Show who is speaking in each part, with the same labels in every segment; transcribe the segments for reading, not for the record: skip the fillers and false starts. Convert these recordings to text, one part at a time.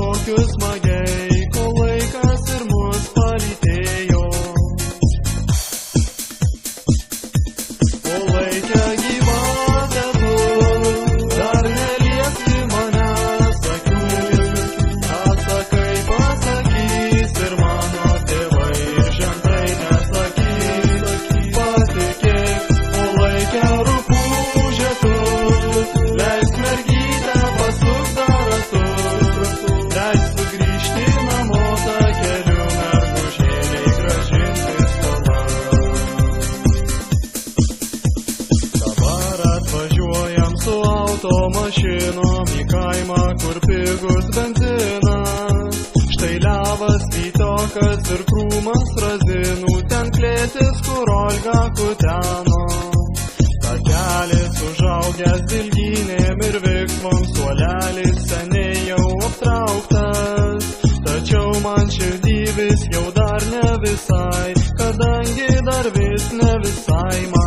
Speaker 1: šokius smagiai, kol laikas ir mus palytėjo. O laikia gyvatė tu, dar neliesti manęs akių. Ką sakai, pasakys ir mano tėvai ir žentai nesakys. Patikėk, o laikia rupūžė tu, leisk mergytę pasuk dar ratu. Leisk sugrįžti namo takeliu, mergužėliai grąžinti skolą. Dabar atvažiuojam su automašinom į kaimą, kur pigus benzinas. Štai levas, vytokas ir krūmas razinų, ten klėtis, kur Olga kuteno. Takelis užaugęs dilgynėm ir viksvom, suolelis seniai jau aptrauktas. Tačiau man širdį vis jau dar ne visai, kadangi dar vis ne visai man.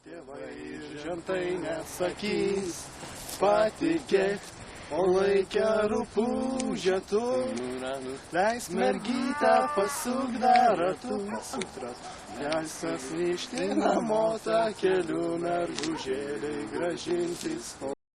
Speaker 1: Tėvai ir žentai nesakys, patikėk, o laikia rupūžė tu. Leisk mergytę pasuk dar ratu, leisas grįžti namo takeliu, mergužėliai grąžinti skolą.